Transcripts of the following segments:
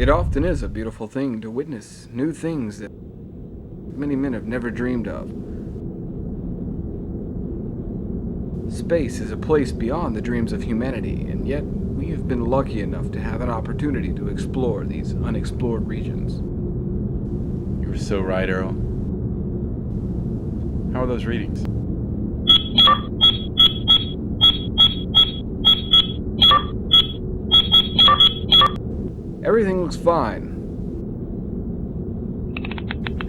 It often is a beautiful thing to witness new things that many men have never dreamed of. Space is a place beyond the dreams of humanity, and yet we have been lucky enough to have an opportunity to explore these unexplored regions. You were so right, Earl. How are those readings? Everything looks fine.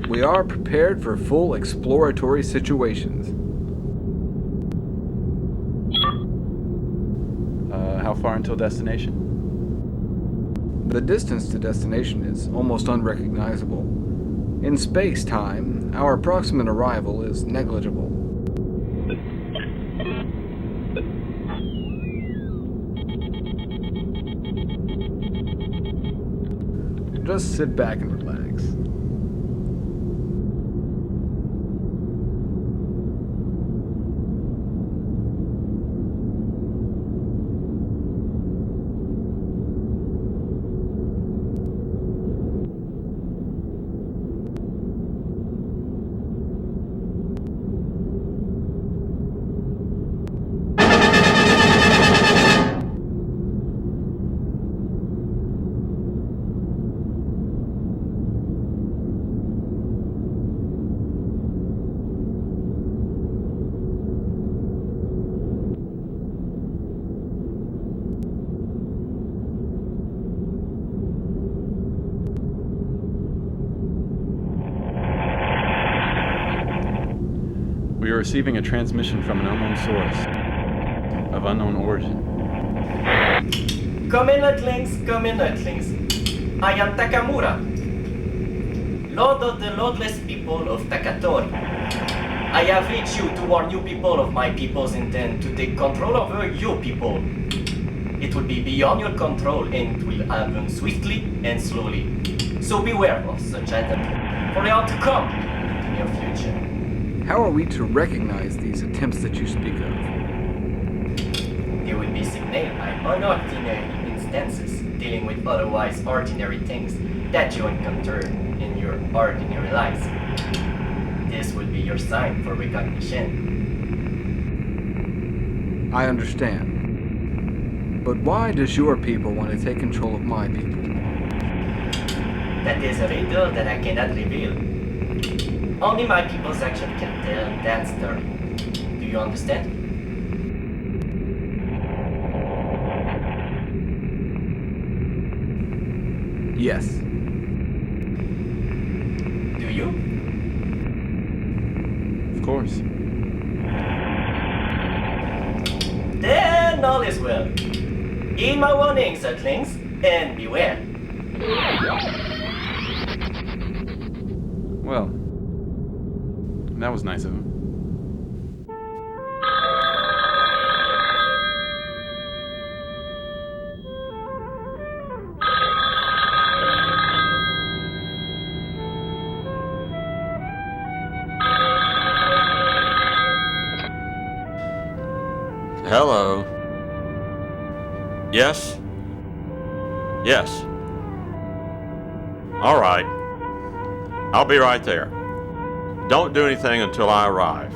We are prepared for full exploratory situations. How far until destination? The distance to destination is almost unrecognizable. In space-time, our approximate arrival is negligible. Just sit back and relax. We are receiving a transmission from an unknown source, of unknown origin. Come in, Earthlings, come in, Earthlings. I am Takamura, Lord of the Lordless people of Takatori. I have reached you to warn you people of my people's intent to take control over your people. It will be beyond your control and it will happen swiftly and slowly. So beware of such attempts, for they are to come in the near future. How are we to recognize these attempts that you speak of? They will be signaled by unordinary instances dealing with otherwise ordinary things that you encounter in your ordinary lives. This will be your sign for recognition. I understand. But why does your people want to take control of my people? That is a riddle that I cannot reveal. Only my people's action can tell that story. Do you understand? Yes. Do you? Of course. Then all is well. Heed my warnings, Earthlings, and beware. Well, that was nice of him. Hello. Yes? Yes. All right. I'll be right there. Don't do anything until I arrive.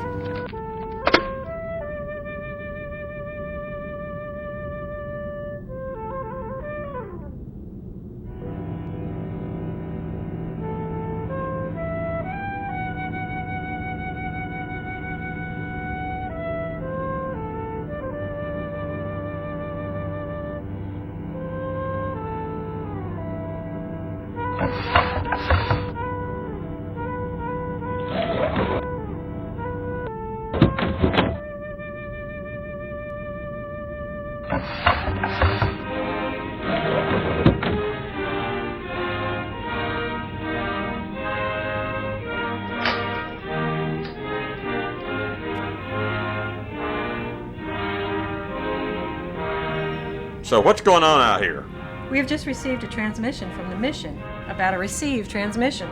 So what's going on out here? We have just received a transmission from the mission about a received transmission.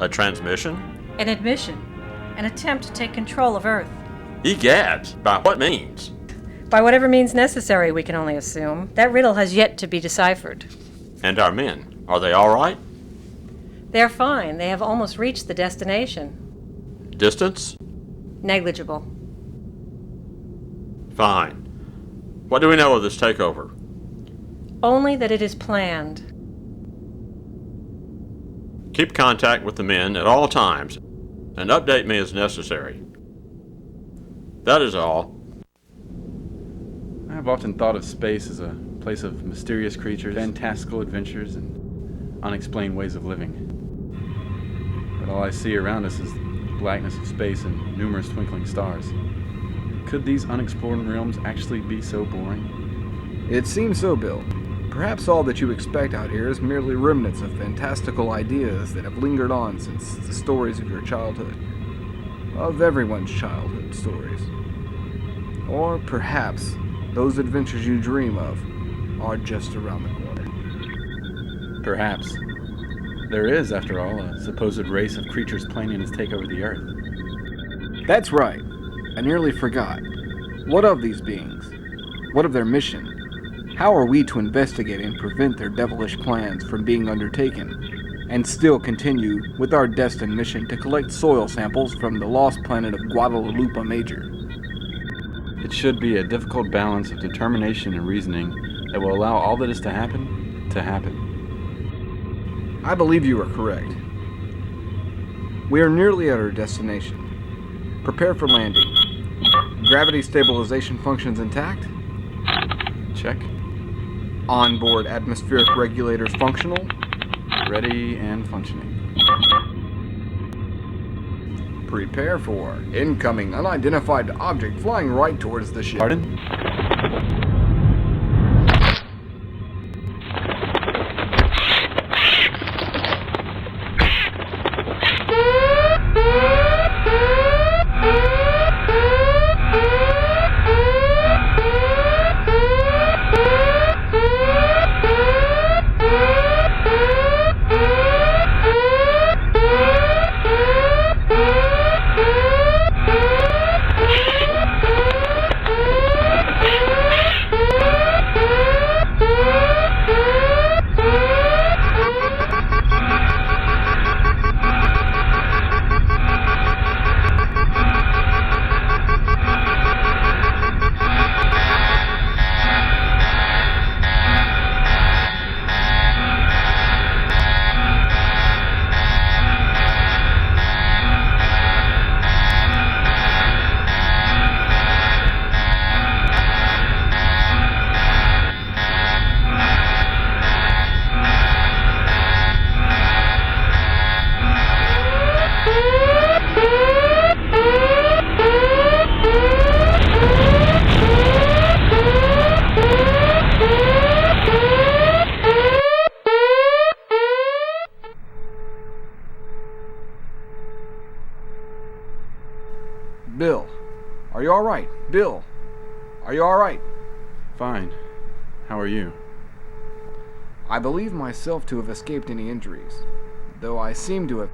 A transmission? An admission. An attempt to take control of Earth. Egads, by what means? By whatever means necessary, we can only assume. That riddle has yet to be deciphered. And our men, are they all right? They're fine. They have almost reached the destination. Distance? Negligible. Fine. What do we know of this takeover? Only that it is planned. Keep contact with the men at all times and update me as necessary. That is all. I have often thought of space as a place of mysterious creatures, fantastical adventures, and unexplained ways of living. But all I see around us is the blackness of space and numerous twinkling stars. Could these unexplored realms actually be so boring? It seems so, Bill. Perhaps all that you expect out here is merely remnants of fantastical ideas that have lingered on since the stories of your childhood. Of everyone's childhood stories. Or perhaps those adventures you dream of are just around the corner. Perhaps. There is, after all, a supposed race of creatures planning to take over the Earth. That's right. I nearly forgot. What of these beings? What of their mission? How are we to investigate and prevent their devilish plans from being undertaken, and still continue with our destined mission to collect soil samples from the lost planet of Guadalupe Major? It should be a difficult balance of determination and reasoning that will allow all that is to happen to happen. I believe you are correct. We are nearly at our destination. Prepare for landing. Gravity stabilization functions intact. Check. Onboard atmospheric regulators functional. Ready and functioning. Prepare for incoming unidentified object flying right towards the ship. Pardon? Bill, are you alright? Bill, are you alright? Fine. How are you? I believe myself to have escaped any injuries, though I seem to have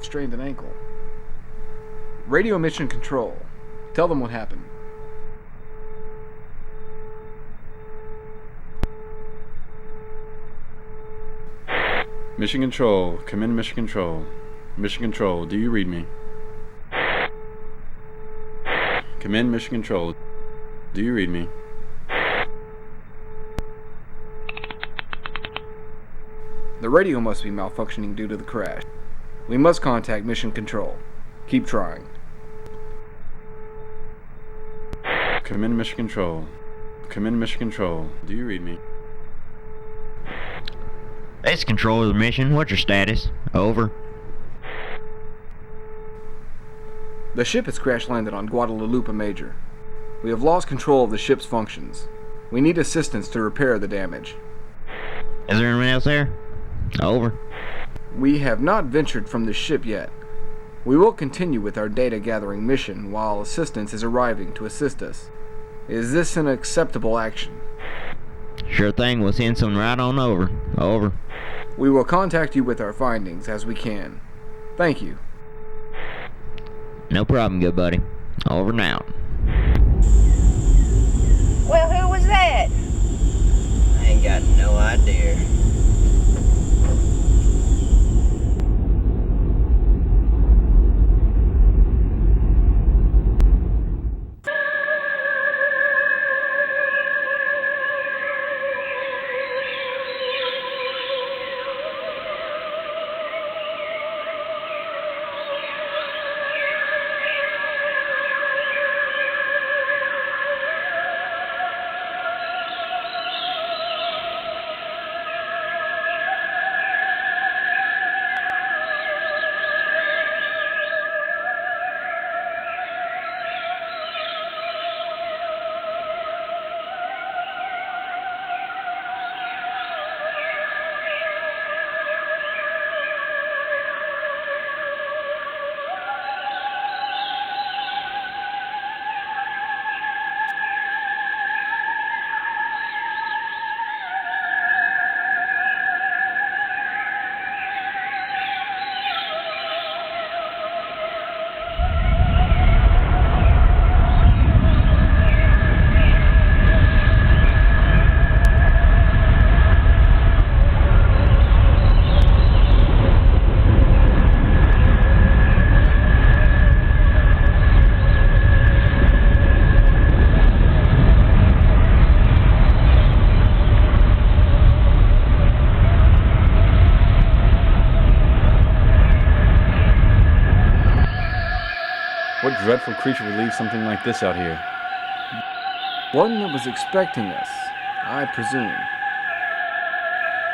strained an ankle. Radio Mission Control. Tell them what happened. Mission Control. Come in, Mission Control. Mission Control, do you read me? Come in, Mission Control. Do you read me? The radio must be malfunctioning due to the crash. We must contact Mission Control. Keep trying. Come in, Mission Control. Come in, Mission Control. Do you read me? This control of the mission. What's your status? Over. The ship has crash landed on Guadalupe Major. We have lost control of the ship's functions. We need assistance to repair the damage. Is there anyone else there? Over. We have not ventured from the ship yet. We will continue with our data gathering mission while assistance is arriving to assist us. Is this an acceptable action? Sure thing. We'll send someone right on over. Over. We will contact you with our findings as we can. Thank you. No problem, good buddy. Over and out. Well, who was that? I ain't got no idea. What dreadful creature would leave something like this out here? One that was expecting us, I presume.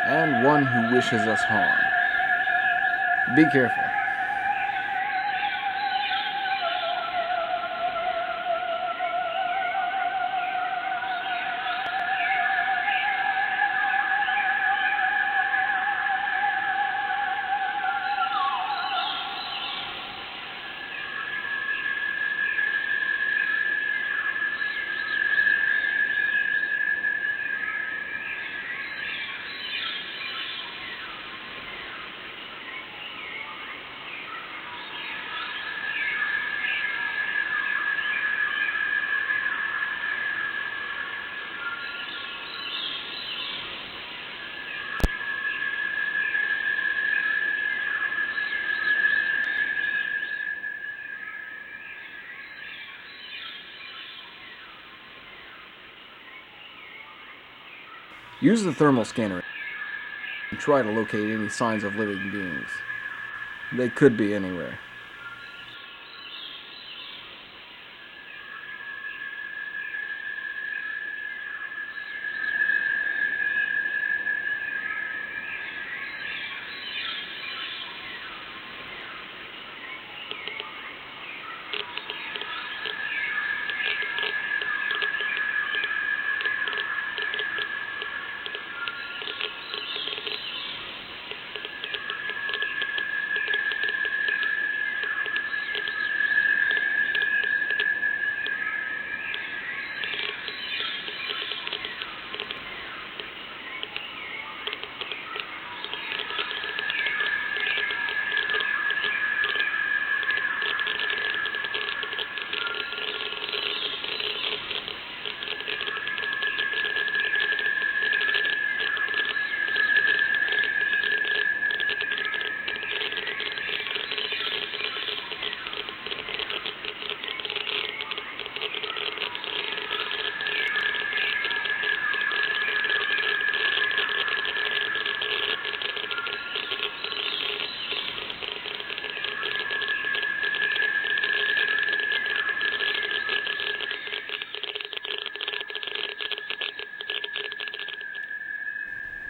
And one who wishes us harm. Be careful. Use the thermal scanner and try to locate any signs of living beings. They could be anywhere.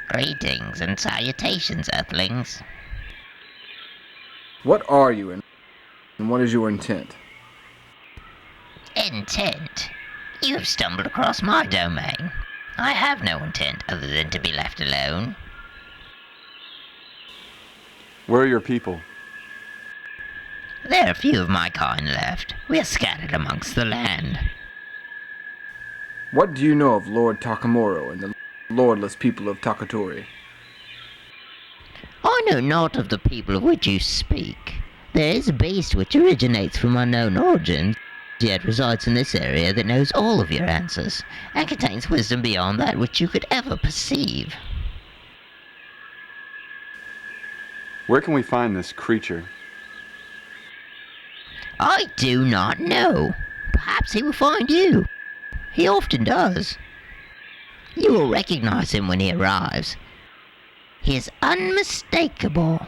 Greetings and salutations, Earthlings. What are you and what is your intent? Intent? You have stumbled across my domain. I have no intent other than to be left alone. Where are your people? There are few of my kind left. We are scattered amongst the land. What do you know of Lord Takamuro and the lordless people of Takatori? I know not of the people of which you speak. There is a beast which originates from unknown origins, yet resides in this area that knows all of your answers, and contains wisdom beyond that which you could ever perceive. Where can we find this creature? I do not know. Perhaps he will find you. He often does. You will recognize him when he arrives. He is unmistakable.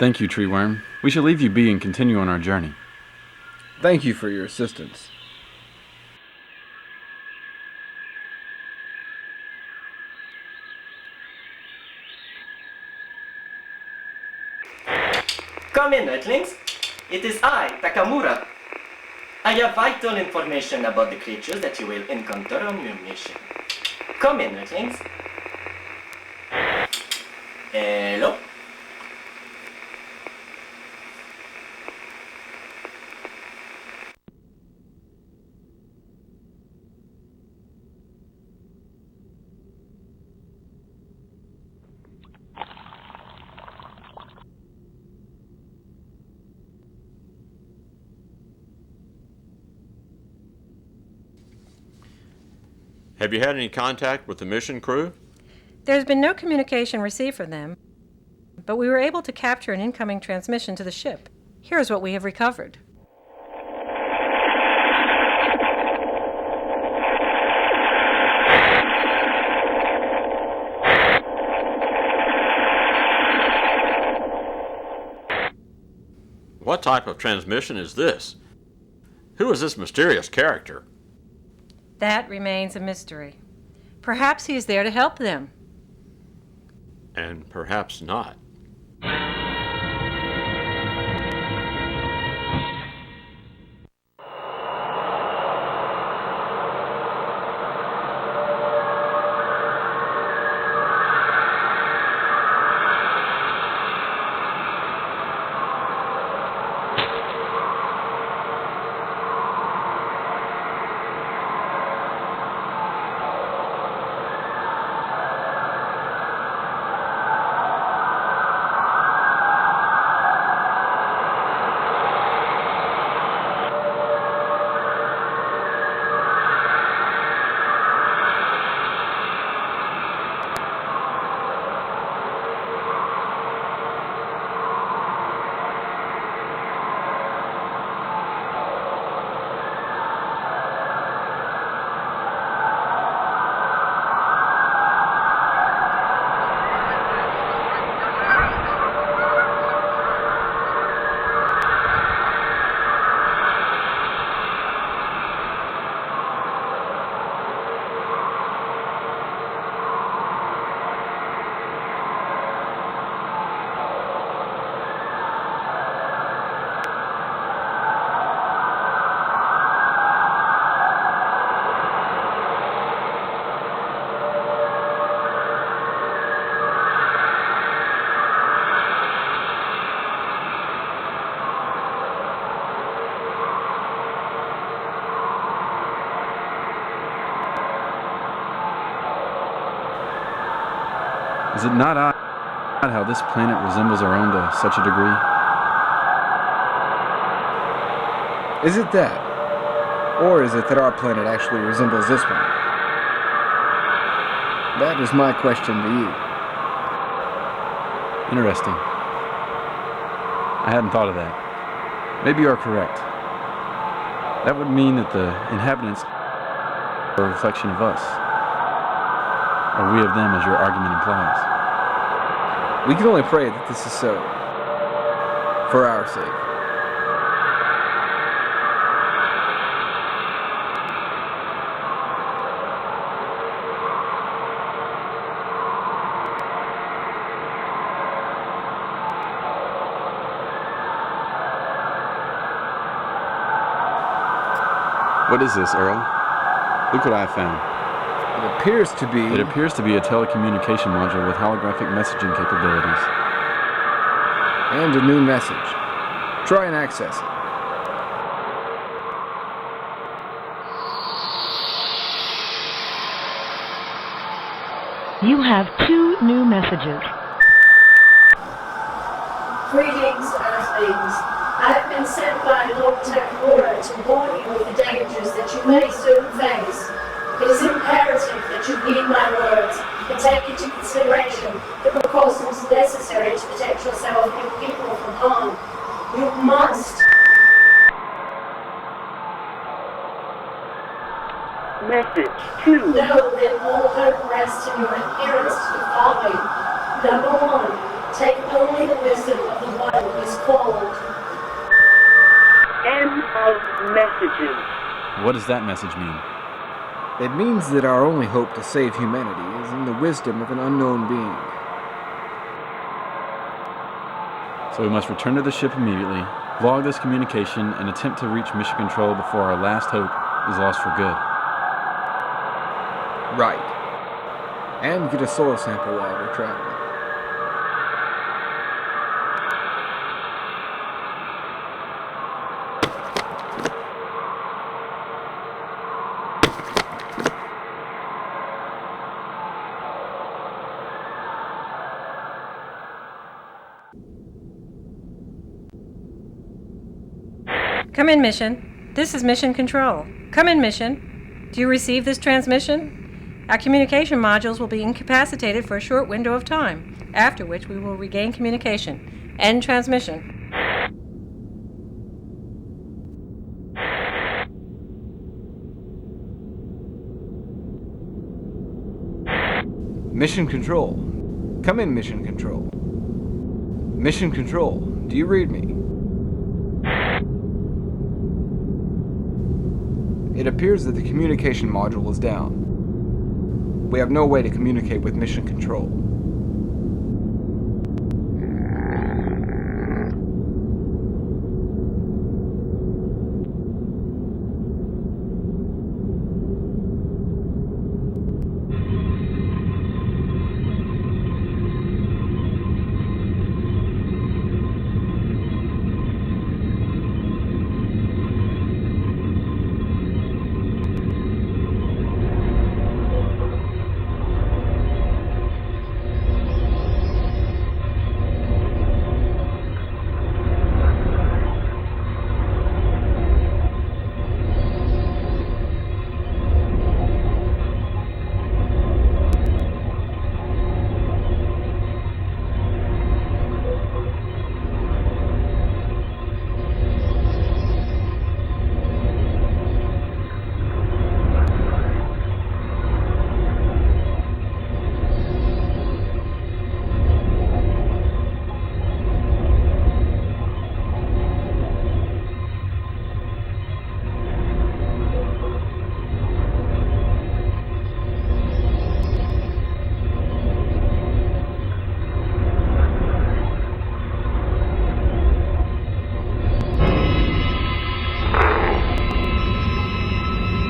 Thank you, Tree Worm. We shall leave you be and continue on our journey. Thank you for your assistance. Come in, Earthlings. It is I, Takamura. I have vital information about the creatures that you will encounter on your mission. Come in, Earthlings. Hello? Have you had any contact with the mission crew? There's been no communication received from them, but we were able to capture an incoming transmission to the ship. Here's what we have recovered. What type of transmission is this? Who is this mysterious character? That remains a mystery. Perhaps he is there to help them. And perhaps not. Is it not odd how this planet resembles our own to such a degree? Is it that? Or is it that our planet actually resembles this one? That is my question to you. Interesting. I hadn't thought of that. Maybe you are correct. That would mean that the inhabitants are a reflection of us. Or we of them, as your argument implies. We can only pray that this is so. For our sake. What is this, Earl? Look what I found. It appears to be... It appears to be a telecommunication module with holographic messaging capabilities. And a new message. Try and access it. You have 2 new messages. Greetings, Earthlings. I have been sent by Lord Takamura to warn you of the dangers that you may soon face. It is imperative that you heed my words and take into consideration the precautions necessary to protect yourself and your people from harm. You must. Message 2. Know that all hope rests in your adherence to the following. Number 1, take only the wisdom of the one who is called. End of messages. What does that message mean? It means that our only hope to save humanity is in the wisdom of an unknown being. So we must return to the ship immediately, log this communication, and attempt to reach Mission Control before our last hope is lost for good. Right. And get a soil sample while we're traveling. Come in, Mission. This is Mission Control. Come in, Mission. Do you receive this transmission? Our communication modules will be incapacitated for a short window of time, after which we will regain communication. End transmission. Mission Control. Come in, Mission Control. Mission Control, do you read me? It appears that the communication module is down. We have no way to communicate with Mission Control.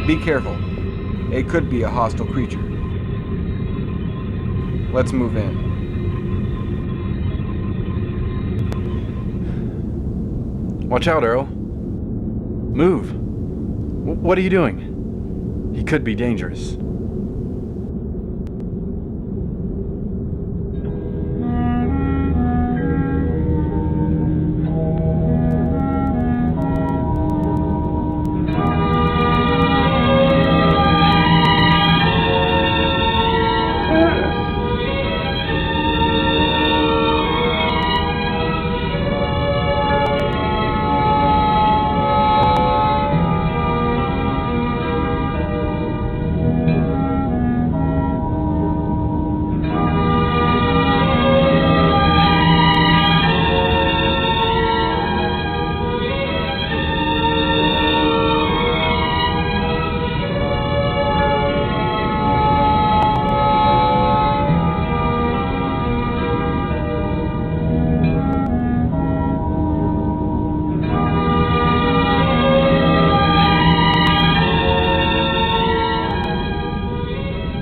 Be careful. It could be a hostile creature. Let's move in. Watch out, Earl. Move. What are you doing? He could be dangerous.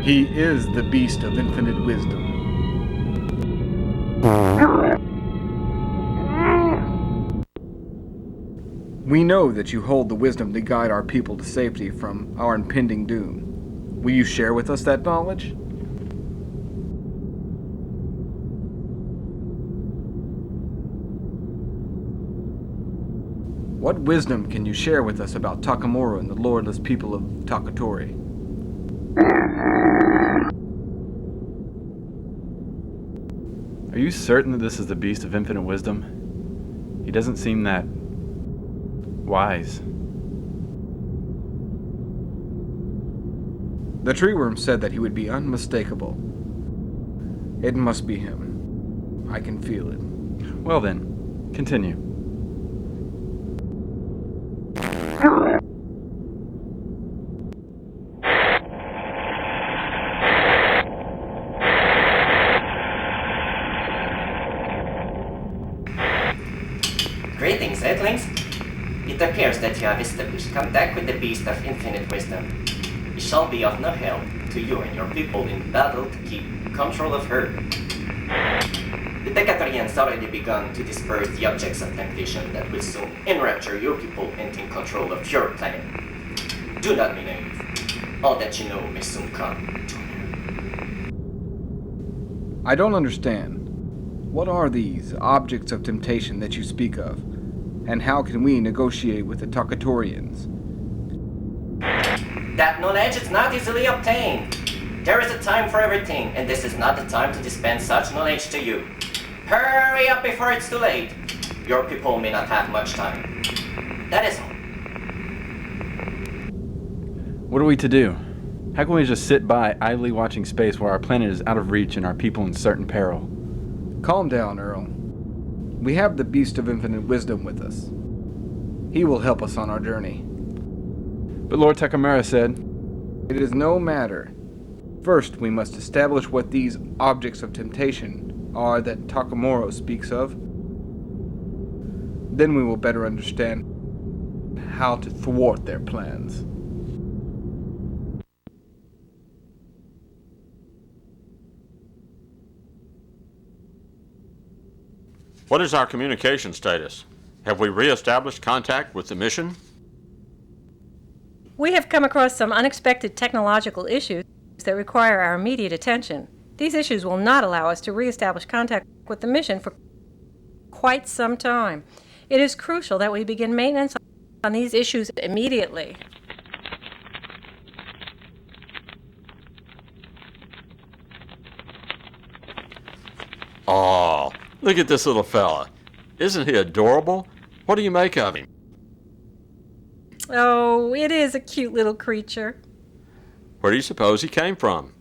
He is the beast of infinite wisdom. We know that you hold the wisdom to guide our people to safety from our impending doom. Will you share with us that knowledge? What wisdom can you share with us about Takamura and the lordless people of Takatori? Are you certain that this is the beast of infinite wisdom? He doesn't seem that wise. The tree worm said that he would be unmistakable. It must be him. I can feel it. Well then, continue. Greetings, Earthlings. It appears that you have established contact with the beast of infinite wisdom. It shall be of no help to you and your people in battle to keep control of her. The Takatorians already begun to disperse the objects of temptation that will soon enrapture your people and take control of your planet. Do not be naive. All that you know may soon come to an end. I don't understand. What are these objects of temptation that you speak of? And how can we negotiate with the Takatorians? That knowledge is not easily obtained. There is a time for everything, and this is not the time to dispense such knowledge to you. Hurry up before it's too late. Your people may not have much time. That is all. What are we to do? How can we just sit by, idly watching space while our planet is out of reach and our people in certain peril? Calm down, Earl. We have the Beast of Infinite Wisdom with us. He will help us on our journey. But Lord Takamura said, It is no matter. First, we must establish what these objects of temptation are that Takamura speaks of. Then we will better understand how to thwart their plans. What is our communication status? Have we re-established contact with the mission? We have come across some unexpected technological issues that require our immediate attention. These issues will not allow us to re-establish contact with the mission for quite some time. It is crucial that we begin maintenance on these issues immediately. Oh, look at this little fella. Isn't he adorable? What do you make of him? Oh, it is a cute little creature. Where do you suppose he came from?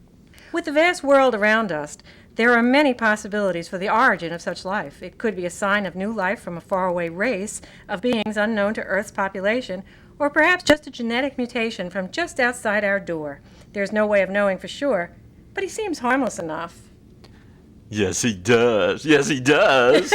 With the vast world around us, there are many possibilities for the origin of such life. It could be a sign of new life from a faraway race of beings unknown to Earth's population, or perhaps just a genetic mutation from just outside our door. There's no way of knowing for sure, but he seems harmless enough. Yes, he does. Yes, he does.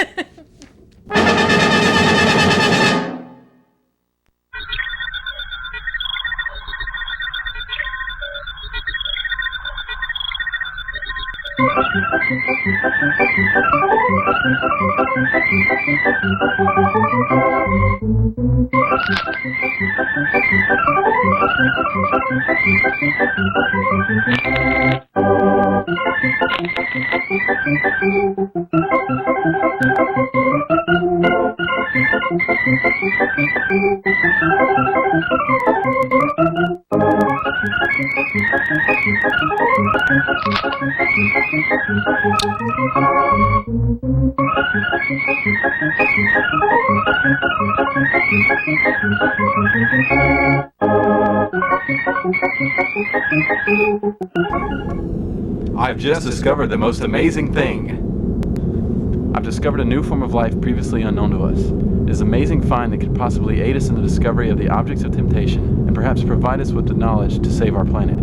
I've just discovered the most amazing thing. I've discovered a new form of life previously unknown to us. It is an amazing find that could possibly aid us in the discovery of the objects of temptation and perhaps provide us with the knowledge to save our planet.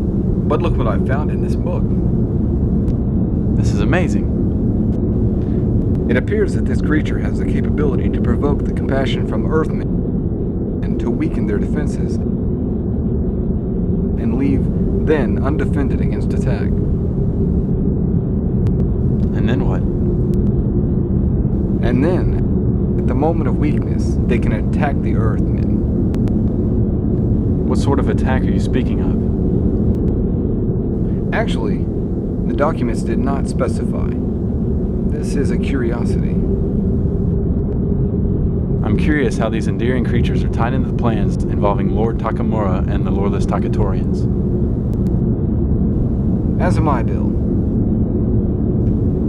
But look what I found in this book. This is amazing. It appears that this creature has the capability to provoke the compassion from Earthmen and to weaken their defenses and leave then undefended against attack. And then what? And then, at the moment of weakness, they can attack the Earthmen. What sort of attack are you speaking of? Actually, the documents did not specify. This is a curiosity. I'm curious how these endearing creatures are tied into the plans involving Lord Takamura and the Lordless Takatorians. As am I, Bill.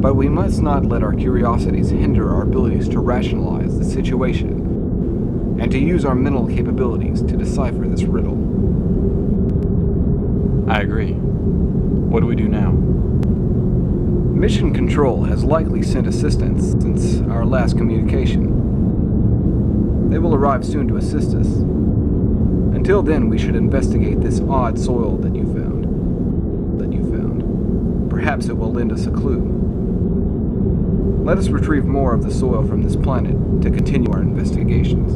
But we must not let our curiosities hinder our abilities to rationalize the situation and to use our mental capabilities to decipher this riddle. I agree. What do we do now? Mission Control has likely sent assistance since our last communication. They will arrive soon to assist us. Until then, we should investigate this odd soil that you found. Perhaps it will lend us a clue. Let us retrieve more of the soil from this planet to continue our investigations.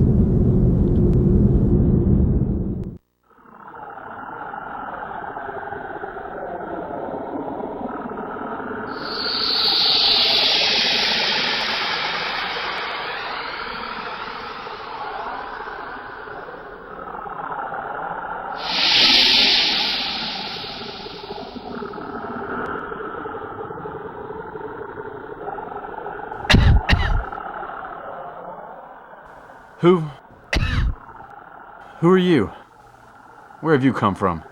Who are you? Where have you come from?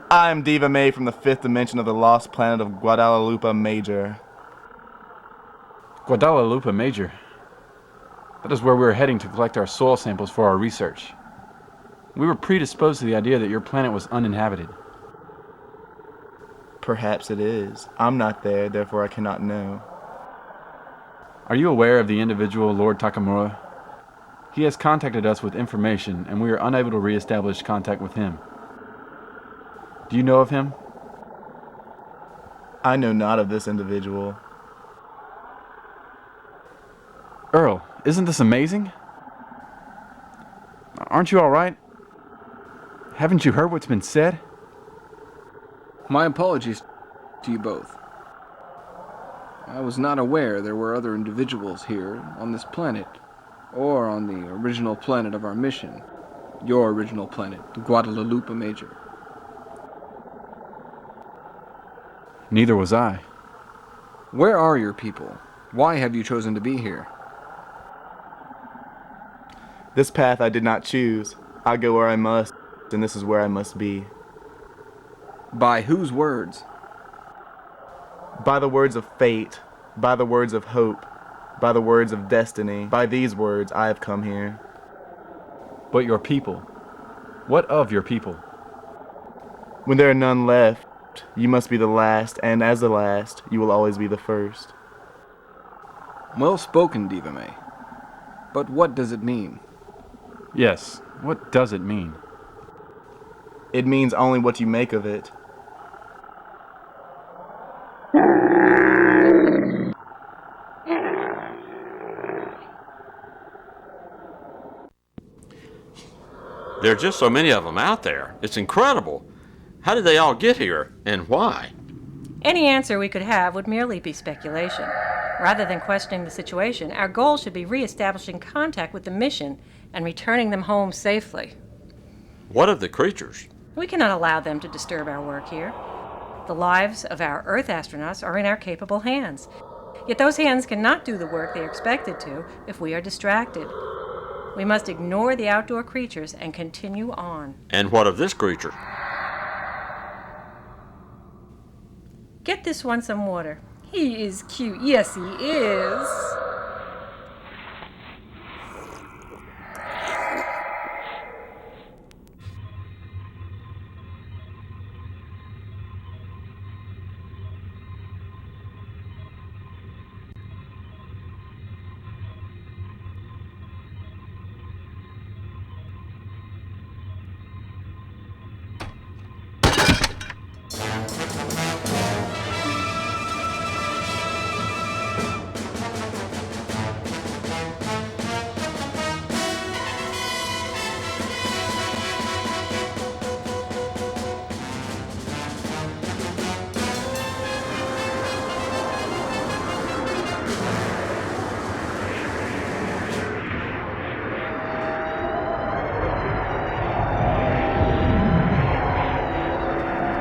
I'm Diva May from the 5th dimension of the lost planet of Guadalupe Major. Guadalupe Major. That is where we were heading to collect our soil samples for our research. We were predisposed to the idea that your planet was uninhabited. Perhaps it is. I'm not there, therefore I cannot know. Are you aware of the individual Lord Takamura? He has contacted us with information, and we are unable to re-establish contact with him. Do you know of him? I know not of this individual. Earl, isn't this amazing? Aren't you all right? Haven't you heard what's been said? My apologies to you both. I was not aware there were other individuals here on this planet, or on the original planet of our mission, your original planet, Guadalupe Major. Neither was I. Where are your people? Why have you chosen to be here? This path I did not choose. I go where I must, and this is where I must be. By whose words? By the words of fate, by the words of hope, by the words of destiny. By these words I have come here. But your people. What of your people? When there are none left, you must be the last, and as the last, you will always be the first. Well spoken, Diva May. But what does it mean? Yes, what does it mean? It means only what you make of it. There are just so many of them out there. It's incredible. How did they all get here, and why? Any answer we could have would merely be speculation. Rather than questioning the situation, our goal should be re-establishing contact with the mission and returning them home safely. What of the creatures? We cannot allow them to disturb our work here. The lives of our Earth astronauts are in our capable hands. Yet those hands cannot do the work they are expected to if we are distracted. We must ignore the outdoor creatures and continue on. And what of this creature? Get this one some water. He is cute. Yes, he is.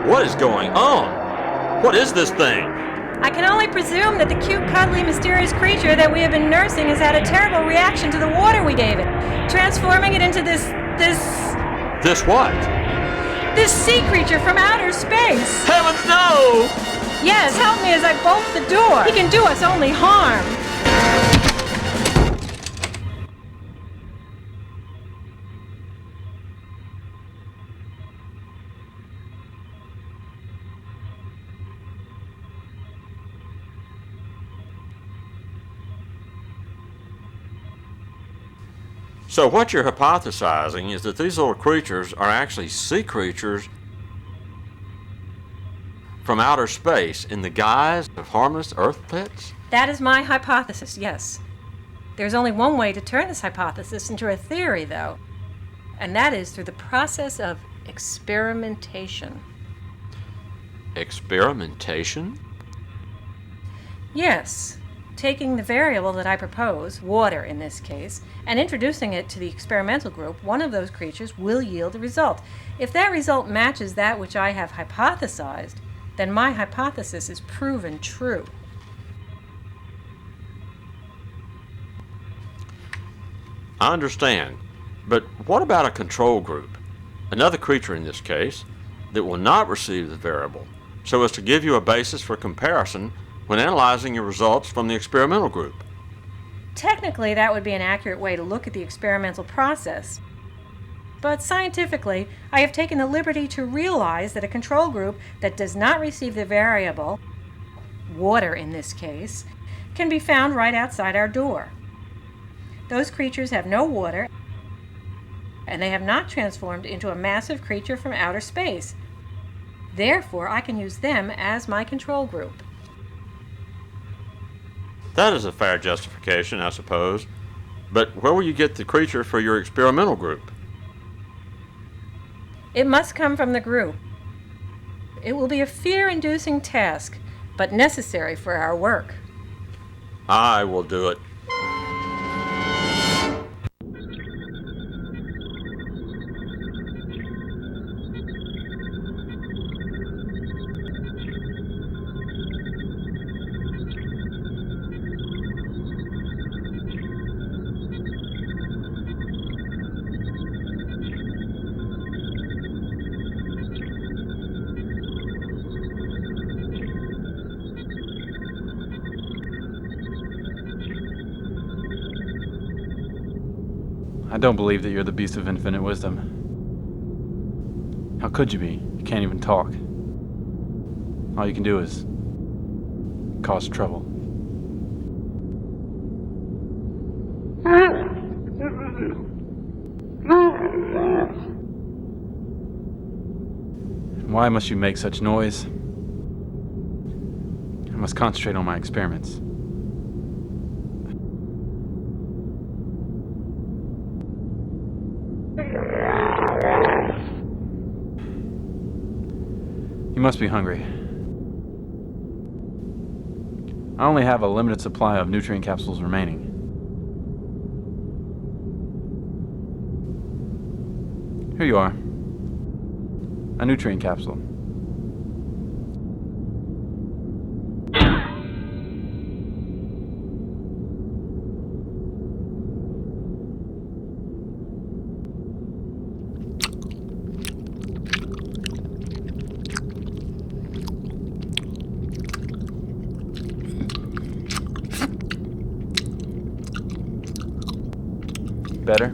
What is going on? What is this thing? I can only presume that the cute, cuddly, mysterious creature that we have been nursing has had a terrible reaction to the water we gave it, transforming it into this This what? This sea creature from outer space! Heavens, no! Yes, help me as I bolt the door! He can do us only harm! So what you're hypothesizing is that these little creatures are actually sea creatures from outer space in the guise of harmless Earth pets? That is my hypothesis, yes. There's only one way to turn this hypothesis into a theory, though, and that is through the process of experimentation. Experimentation? Yes. Taking the variable that I propose, water in this case, and introducing it to the experimental group, one of those creatures will yield a result. If that result matches that which I have hypothesized, then my hypothesis is proven true. I understand, but what about a control group, another creature in this case, that will not receive the variable, so as to give you a basis for comparison when analyzing your results from the experimental group? Technically, that would be an accurate way to look at the experimental process. But scientifically, I have taken the liberty to realize that a control group that does not receive the variable, water in this case, can be found right outside our door. Those creatures have no water, and they have not transformed into a massive creature from outer space. Therefore, I can use them as my control group. That is a fair justification, I suppose. But where will you get the creature for your experimental group? It must come from the group. It will be a fear-inducing task, but necessary for our work. I will do it. I don't believe that you're the beast of infinite wisdom. How could you be? You can't even talk. All you can do is cause trouble. Why must you make such noise? I must concentrate on my experiments. You must be hungry. I only have a limited supply of nutrient capsules remaining. Here you are. A nutrient capsule. Better?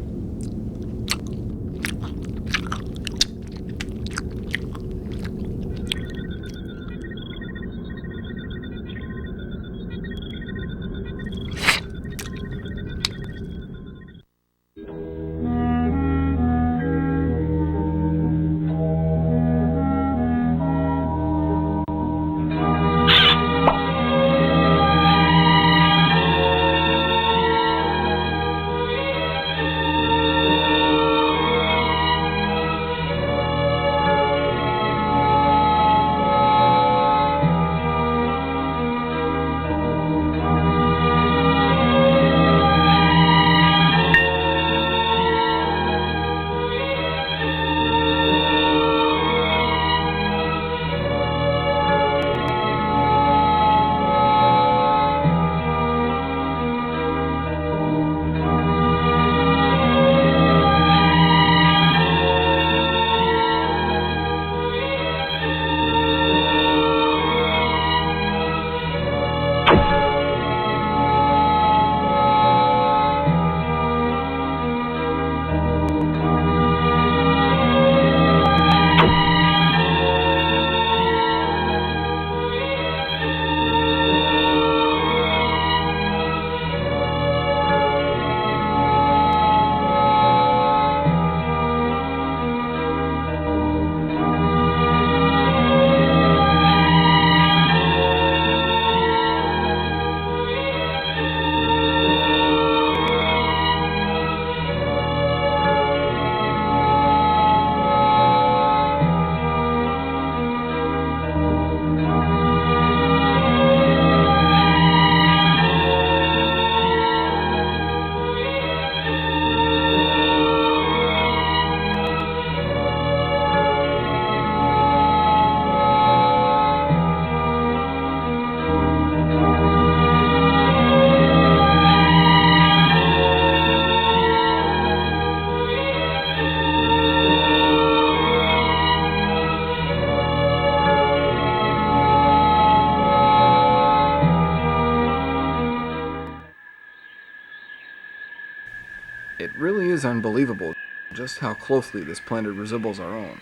It really is unbelievable just how closely this planet resembles our own.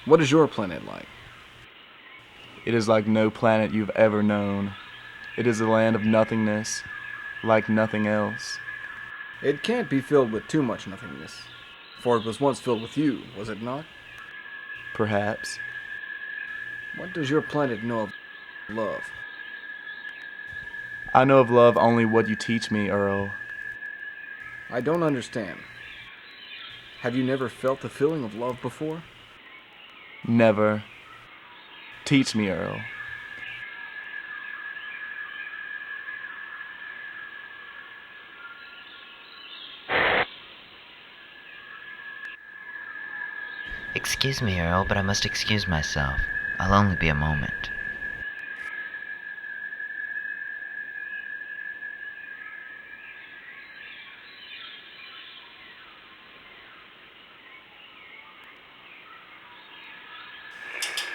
What is your planet like? It is like no planet you've ever known. It is a land of nothingness. like nothing else. It can't be filled with too much nothingness, for it was once filled with you, was it not? Perhaps. What does your planet know of love? I know of love only what you teach me, Earl. I don't understand. Have you never felt the feeling of love before? Never. Teach me, Earl. Excuse me, Earl, but I must excuse myself. I'll only be a moment.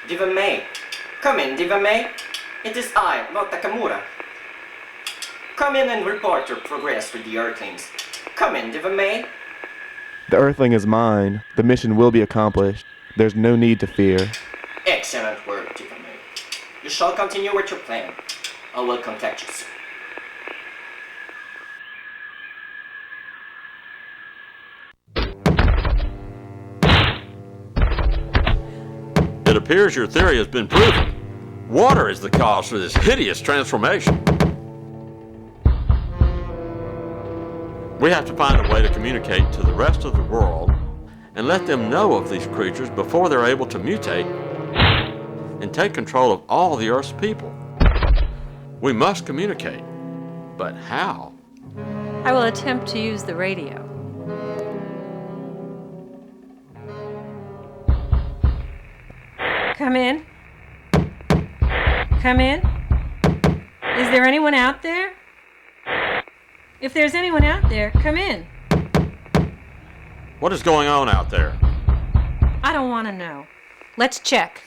Diva May. Come in, Diva May. It is I, Lord Takamura. Come in and report your progress with the Earthlings. Come in, Diva May. The Earthling is mine. The mission will be accomplished. There's no need to fear. Excellent work, Diva May. You shall continue with your plan. I will contact you soon. It appears your theory has been proven. Water is the cause for this hideous transformation. We have to find a way to communicate to the rest of the world and let them know of these creatures before they're able to mutate and take control of all the Earth's people. We must communicate. But how? I will attempt to use the radio. Come in. Come in. Is there anyone out there? If there's anyone out there, come in. What is going on out there? I don't want to know. Let's check.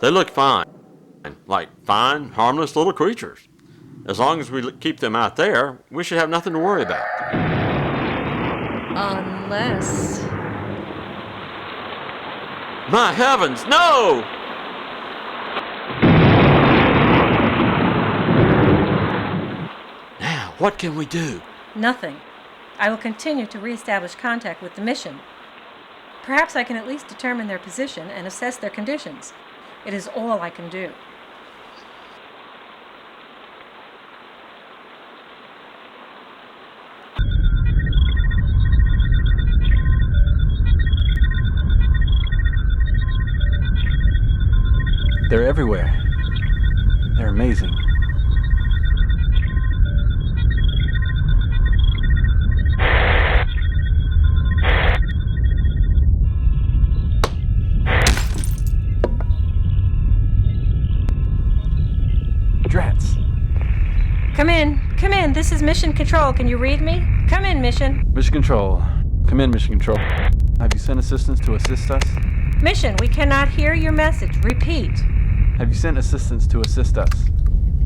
They look fine. Like fine, harmless little creatures. As long as we keep them out there, we should have nothing to worry about. Unless... My heavens, no! Now, what can we do? Nothing. I will continue to reestablish contact with the mission. Perhaps I can at least determine their position and assess their conditions. It is all I can do. They're everywhere. They're amazing. Drats. Come in. Come in. This is Mission Control. Can you read me? Come in, Mission. Mission Control. Come in, Mission Control. Have you sent assistance to assist us? Mission, we cannot hear your message. Repeat. Have you sent assistance to assist us?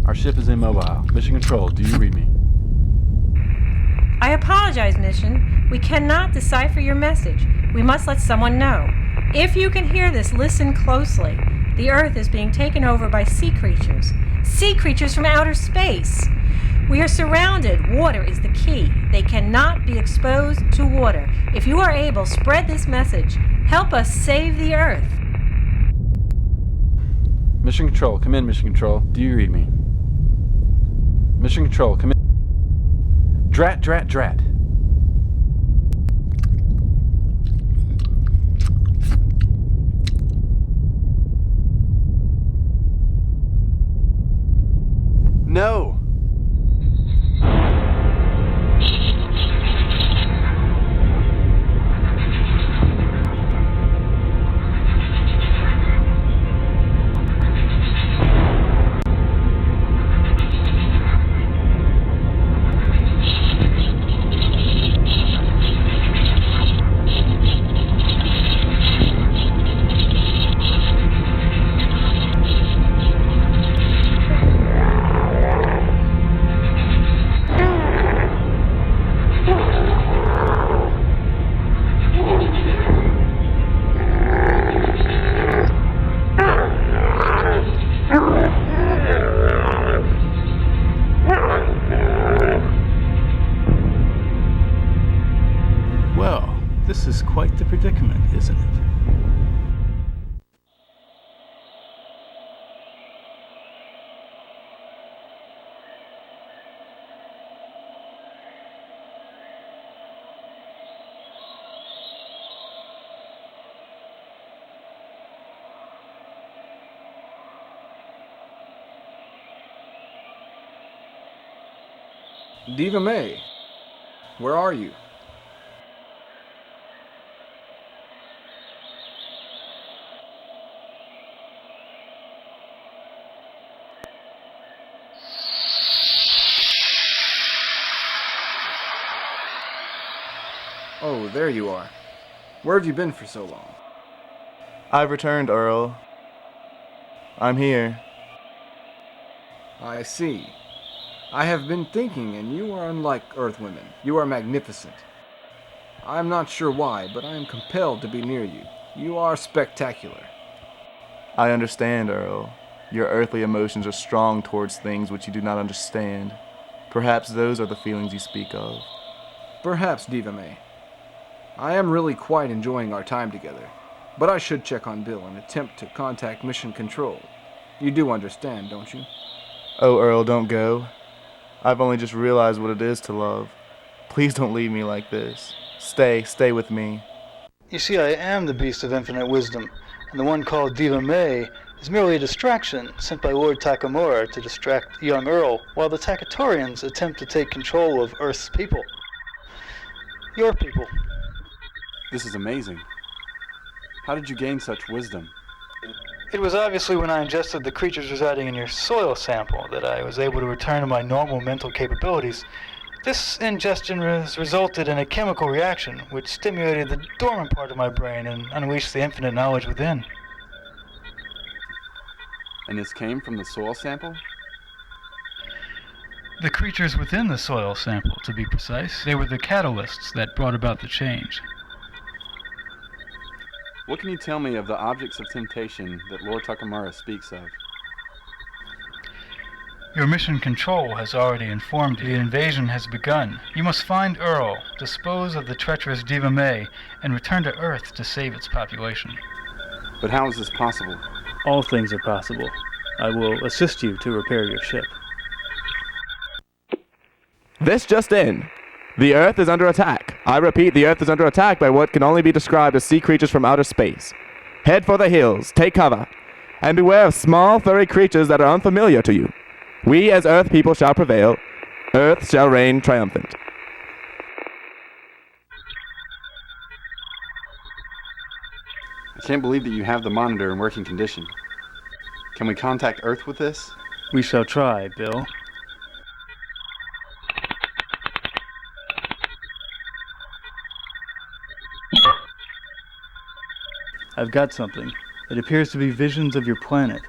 Our ship is immobile. Mission Control, do you read me? I apologize, Mission. We cannot decipher your message. We must let someone know. If you can hear this, listen closely. The Earth is being taken over by sea creatures. Sea creatures from outer space. We are surrounded. Water is the key. They cannot be exposed to water. If you are able, spread this message. Help us save the Earth. Mission Control, come in, Mission Control. Do you read me? Mission Control, come in. Drat, drat, drat. No! is quite the predicament, isn't it? Diva May, where are you? Oh, there you are. Where have you been for so long? I've returned, Earl. I'm here. I see. I have been thinking, and you are unlike Earthwomen. You are magnificent. I am not sure why, but I am compelled to be near you. You are spectacular. I understand, Earl. Your earthly emotions are strong towards things which you do not understand. Perhaps those are the feelings you speak of. Perhaps, Diva May. I am really quite enjoying our time together, but I should check on Bill and attempt to contact Mission Control. You do understand, don't you? Oh, Earl, don't go. I've only just realized what it is to love. Please don't leave me like this. Stay with me. You see, I am the beast of infinite wisdom, and the one called Diva May is merely a distraction sent by Lord Takamura to distract young Earl, while the Takatorians attempt to take control of Earth's people. Your people. This is amazing. How did you gain such wisdom? It was obviously when I ingested the creatures residing in your soil sample that I was able to return to my normal mental capabilities. This ingestion has resulted in a chemical reaction which stimulated the dormant part of my brain and unleashed the infinite knowledge within. And this came from the soil sample? The creatures within the soil sample, to be precise. They were the catalysts that brought about the change. What can you tell me of the objects of temptation that Lord Takamura speaks of? Your mission control has already informed you the invasion has begun. You must find Earl, dispose of the treacherous Diva May, and return to Earth to save its population. But how is this possible? All things are possible. I will assist you to repair your ship. This just in. The Earth is under attack. I repeat, the Earth is under attack by what can only be described as sea creatures from outer space. Head for the hills, take cover, and beware of small, furry creatures that are unfamiliar to you. We as Earth people shall prevail. Earth shall reign triumphant. I can't believe that you have the monitor in working condition. Can we contact Earth with this? We shall try, Bill. I've got something. It appears to be visions of your planet.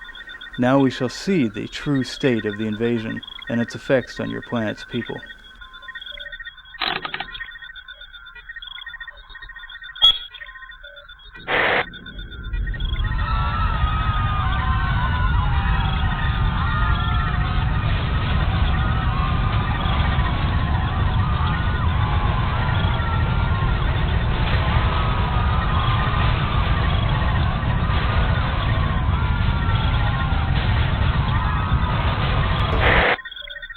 Now we shall see the true state of the invasion and its effects on your planet's people.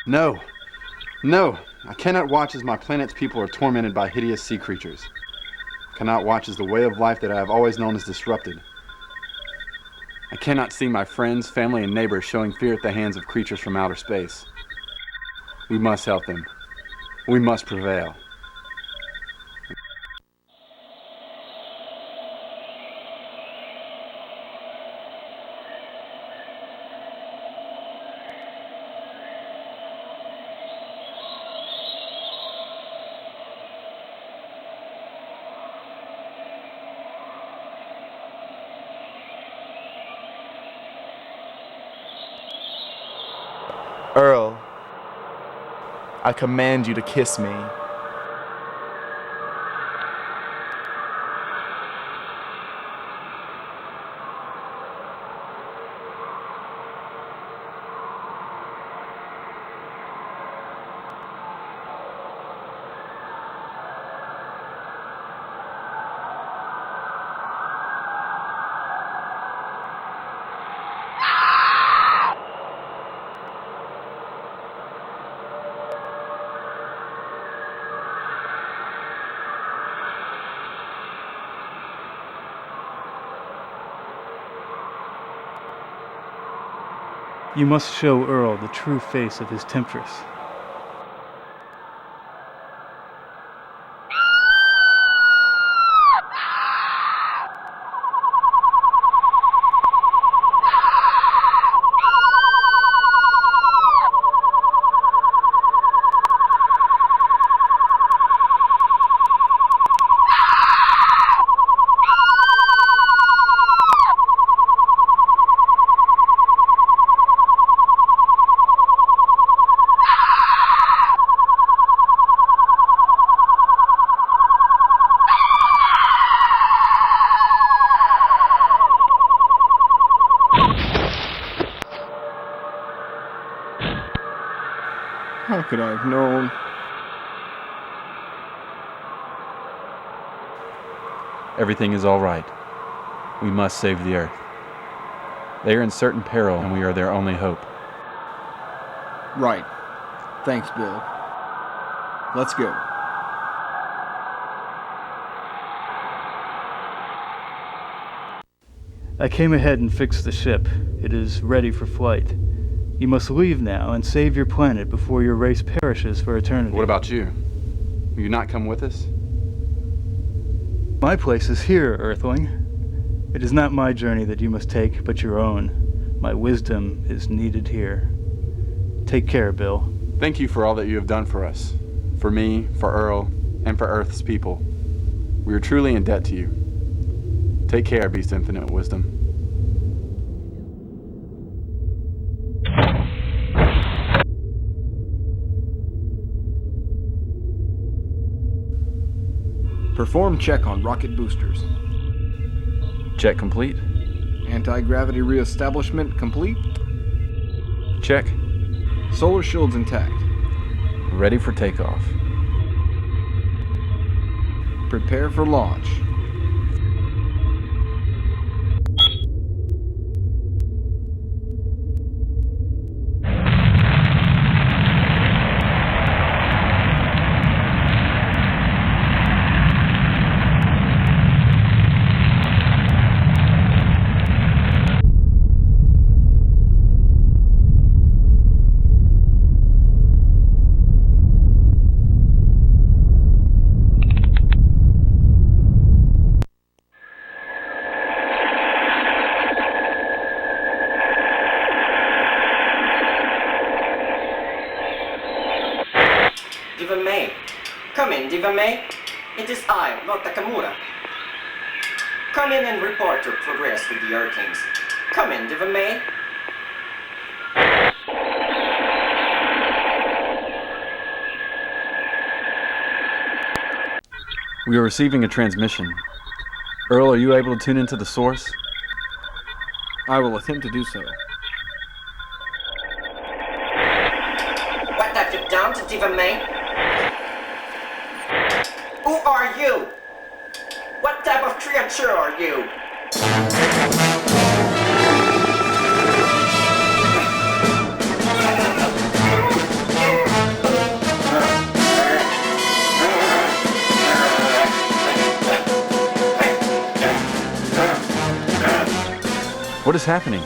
No. No. I cannot watch as my planet's people are tormented by hideous sea creatures. I cannot watch as the way of life that I have always known is disrupted. I cannot see my friends, family, and neighbors showing fear at the hands of creatures from outer space. We must help them. We must prevail. Earl, I command you to kiss me. You must show Earl the true face of his temptress. How could I have known? Everything is all right. We must save the Earth. They are in certain peril, and we are their only hope. Right. Thanks, Bill. Let's go. I came ahead and fixed the ship. It is ready for flight. You must leave now and save your planet before your race perishes for eternity. What about you? Will you not come with us? My place is here, Earthling. It is not my journey that you must take, but your own. My wisdom is needed here. Take care, Bill. Thank you for all that you have done for us. For me, for Earl, and for Earth's people. We are truly in debt to you. Take care, Beast Infinite Wisdom. Perform check on rocket boosters. Check complete. Anti-gravity reestablishment complete. Check. Solar shields intact. Ready for takeoff. Prepare for launch. Diva May. Come in, Diva May. It is I, Lord Takamura. Come in and report your progress with the Earthlings. Come in, Diva May. We are receiving a transmission. Earl, are you able to tune into the source? I will attempt to do so. What have you done to Diva May? Who are you? What type of creature are you? What is happening?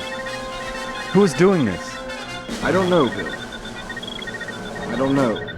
Who is doing this? I don't know, Bill. I don't know.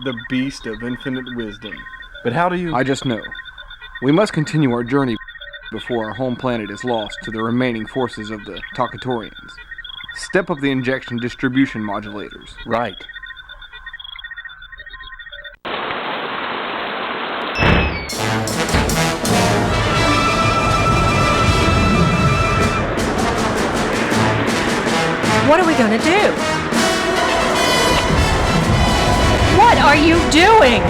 The beast of infinite wisdom. But how do you... I just know. We must continue our journey before our home planet is lost to the remaining forces of the Takatorians. Step up the injection distribution modulators. Right. What are we going to do? What are you doing?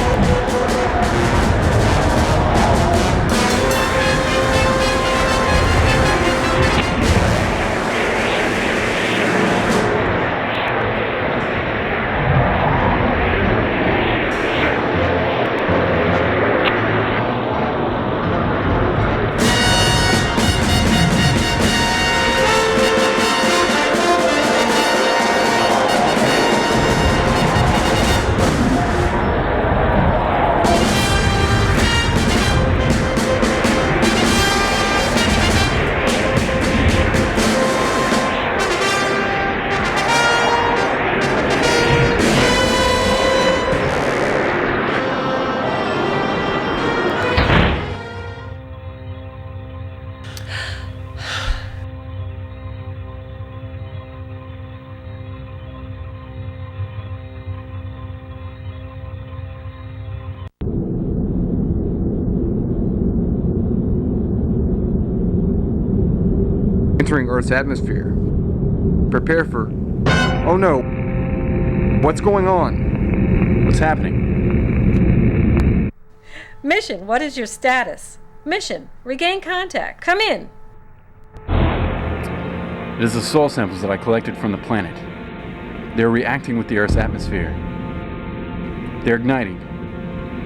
Entering Earth's atmosphere. Prepare for... Oh no! What's going on? What's happening? Mission, what is your status? Mission, regain contact. Come in. It is the soil samples that I collected from the planet. They're reacting with the Earth's atmosphere. They're igniting.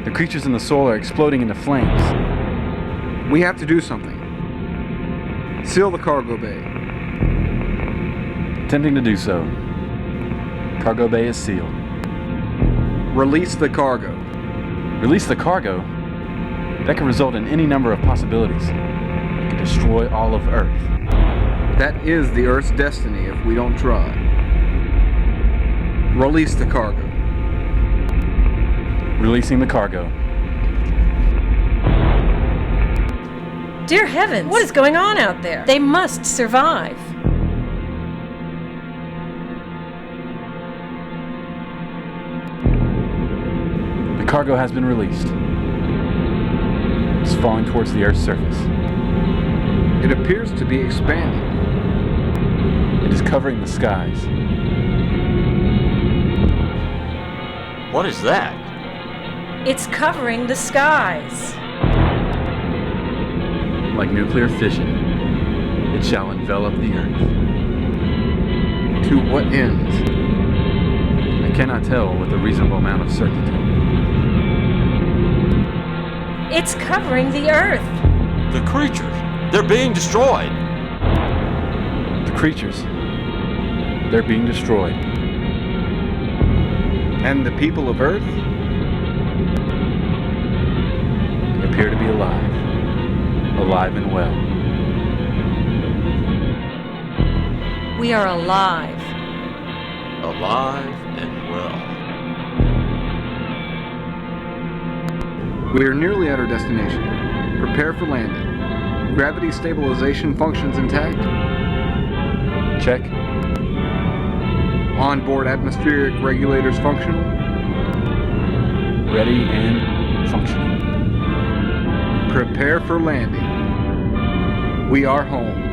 The creatures in the soil are exploding into flames. We have to do something. Seal the cargo bay. Attempting to do so. Cargo bay is sealed. Release the cargo. Release the cargo? That could result in any number of possibilities. It could destroy all of Earth. That is the Earth's destiny if we don't try. Release the cargo. Releasing the cargo. Dear heavens, what is going on out there? They must survive. The cargo has been released. It's falling towards the Earth's surface. It appears to be expanding. It is covering the skies. What is that? It's covering the skies. Like nuclear fission, it shall envelop the Earth. To what end? I cannot tell with a reasonable amount of certainty. It's covering the Earth. The creatures. They're being destroyed. The creatures. They're being destroyed. And the people of Earth? They appear to be alive. Alive and well. We are alive. Alive and well. We are nearly at our destination. Prepare for landing. Gravity stabilization functions intact. Check. Onboard atmospheric regulators functional. Ready and functioning. Prepare for landing. We are home.